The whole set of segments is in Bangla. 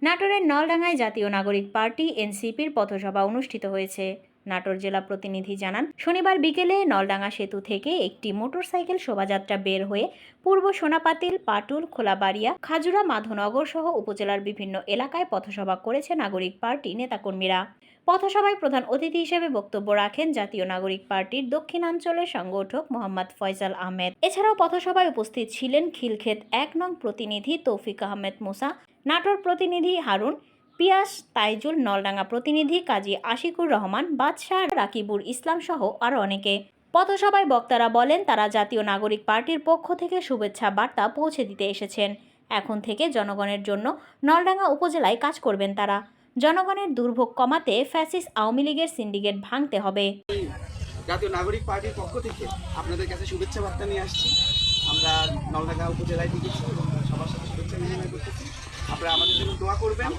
নাটোরের নলডাঙ্গায় জাতীয় নাগরিক পার্টি এনসিপির পথসভা অনুষ্ঠিত হয়েছে। নাটোর জেলা প্রতিনিধি জানান, শনিবার বিকেলে নলডাঙ্গা সেতু থেকে একটি মোটরসাইকেল শোভাযাত্রা বের হয়ে পূর্ব সোনাপাতিল, পাটুল, খোলাবাড়িয়া, খাজুরা, মাধনগর সহ উপজেলার বিভিন্ন এলাকায় পথসভা করেছে নাগরিক পার্টি নেতাকর্মীরা। পথসভায় প্রধান অতিথি হিসেবে বক্তব্য রাখেন জাতীয় নাগরিক পার্টির দক্ষিণাঞ্চলের সংগঠক মোহাম্মদ ফয়সাল আহমেদ। এছাড়াও পথসভায় উপস্থিত ছিলেন খিলক্ষেত ১ নং প্রতিনিধি তৌফিক আহমেদ মুসা, নাটোর প্রতিনিধি হারুন, পিয়াস তাইজুল, নলডাঙ্গা প্রতিনিধি কাজী আশিকুর রহমান, বাদশাহ, রাকিবুর ইসলাম সহ আরও অনেকে। পথসভায় বক্তারা বলেন, তারা জাতীয় নাগরিক পার্টির পক্ষ থেকে শুভেচ্ছা বার্তা পৌঁছে দিতে এসেছেন। এখন থেকে জনগণের জন্য নলডাঙ্গা উপজেলায় কাজ করবেন তারা। জনগণের দুর্ভোগ কমাতে ফ্যাসিস্ট আওয়ামী লীগের সিন্ডিকেট ভাঙতে হবে। জাতীয় নাগরিক পার্টির পক্ষ থেকে আপনাদের কাছে শুভেচ্ছা বার্তা নিয়ে আসছি। আমরা নলডাঙ্গা উপজেলায় টিকেছি এবং সবার সাথে শুভেচ্ছা বিনিময় করতেছি। আপনারা আমাদের জন্য দোয়া করবেন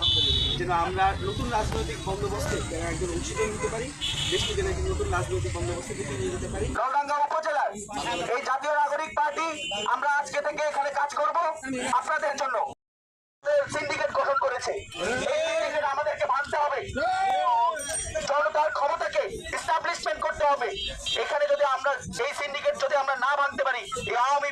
যেন আমরা নতুন রাজনৈতিক বন্দোবস্তে একজন অংশীদার নিতে পারি, দেশকে যেন একটি নতুন রাজনৈতিক বন্দোবস্তে নিয়ে যেতে পারি। নলডাঙ্গা উপজেলার এই জাতীয় নাগরিক পার্টি আমরা আজকে থেকে এখানে কাজ করব আপনাদের জন্য। সিন্ডিকেট গঠন করেছে, এই সিন্ডিকেট আমাদেরকে ভাঙতে হবে, জনতার ক্ষমতাকে এস্টাবলিশমেন্ট করতে হবে। এখানে যদি আমরা এই সিন্ডিকেট যদি আমরা না ভাঙতে পারি, এই আওয়ামী